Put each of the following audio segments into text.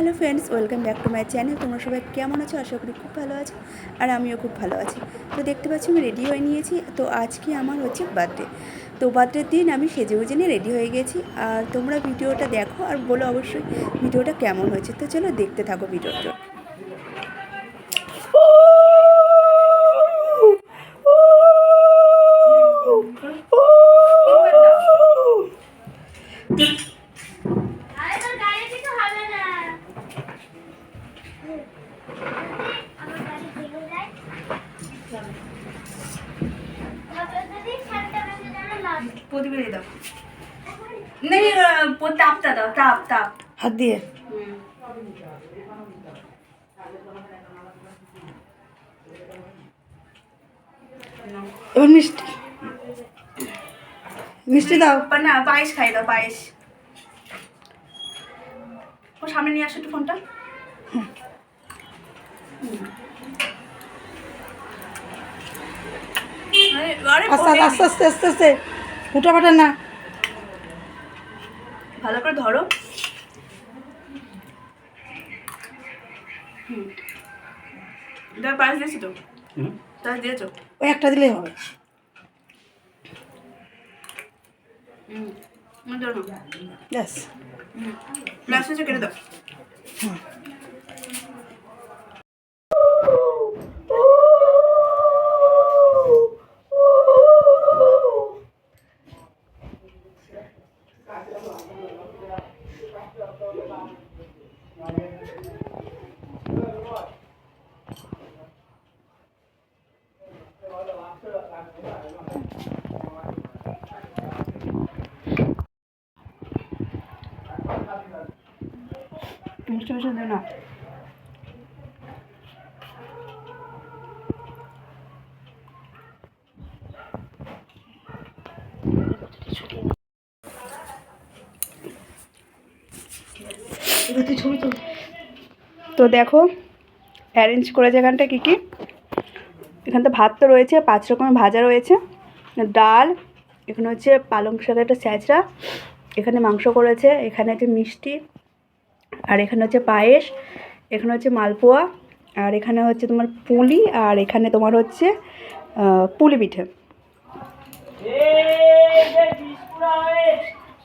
Hello friends, welcome back to my channel. তোমরা সবাই কেমন আছো? আশা করি খুব ভালো আছো, আর আমিও খুব ভালো আছি। তো দেখতে পাচ্ছি আমি রেডি হয়ে নিয়েছি। তো আজকে আমার হচ্ছে বার্থডে। তো বার্থডের দিন আমি সেজে নিয়ে রেডি হয়ে গেছি। আর তোমরা ভিডিওটা দেখো আর বলো অবশ্যই ভিডিওটা কেমন হয়েছে। তো চলো দেখতে থাকো ভিডিওটা। হাত দিয়ে এবার মিষ্টি মিষ্টি দাও। না, পায়েস খাই দাও, পায়েস। ও সামনে নিয়ে আসো একটু ফোনটা। আস্তে আস্তে আস্তে আস্তে ফুটা ফাটা না, ভালো করে ধরো। পায়েস দিয়েছি তো, পায়েস দিয়েছো? ওই একটা দিলেই হবে। ব্যাস, গ্লাস হচ্ছে কেটে দাও। মিষ্টি মিষ্টি দেও না। তো দেখো অ্যারেঞ্জ করেছে এখানটা কী কী। এখানটা ভাত তো রয়েছে, 5 রকমের ভাজা রয়েছে, ডাল, এখানে হচ্ছে পালং শাকের একটা ছ্যাঁচড়া, এখানে মাংস করেছে, এখানে হচ্ছে মিষ্টি, আর এখানে হচ্ছে পায়েস, এখানে হচ্ছে মালপোয়া, আর এখানে হচ্ছে তোমার পুলি, আর এখানে তোমার হচ্ছে পুলি পিঠে।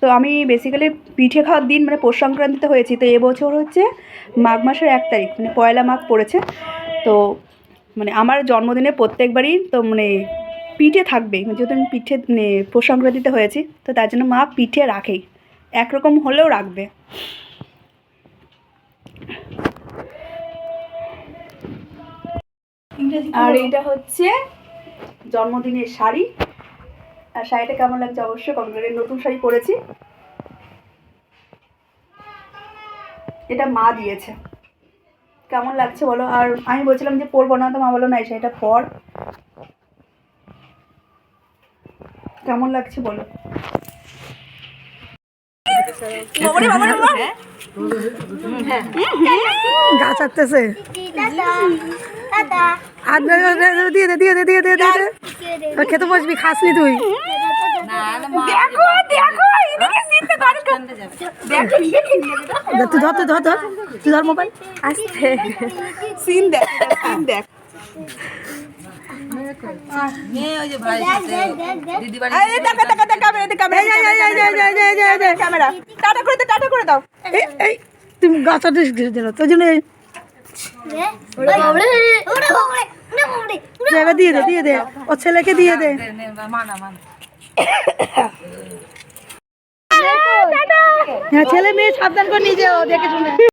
তো আমি বেসিক্যালি পিঠে খাওয়ার দিন মানে পৌষ সংক্রান্তিতে হয়েছি। তো এবছর হচ্ছে মাঘ মাসের 1 তারিখ, মানে পয়লা মাঘ পড়েছে। তো মানে আমার জন্মদিনে প্রত্যেকবারই তো মানে পিঠে থাকবেই, যেহেতু আমি পিঠে মানে পৌষ সংক্রান্তিতে হয়েছি, তো তার জন্য মা পিঠে রাখেই, একরকম হলেও রাখবে। আর এইটা হচ্ছে জন্মদিনের শাড়ি। আর শাড়িটা কেমন লাগছে অবশ্যই কমেন্ট করে। নতুন শাড়ি পরেছি, এটা মা দিয়েছে। কেমন লাগছে বলো? আর আমি বলছিলাম যে পরবো না, তো মা বলো না এই শাড়িটা পর। কেমন লাগছে বলো? গা চাটতেছে। দিয়ে দে দিয়ে দে দিয়ে দে দিয়ে দে, খেতে বসবি, খাসনি তুই। তুই ধর তুই ধর ধর তুই ধর মোবাইল আসতে সিন দেখ সিন দেখ। তুমি গাছটা তোর জন্য দিয়ে দে দিয়ে দে, ও ছেলেকে দিয়ে দে। হ্যাঁ, ছেলে মেয়ে সাবধান করে নিয়ে যাও, দেখে শুনে।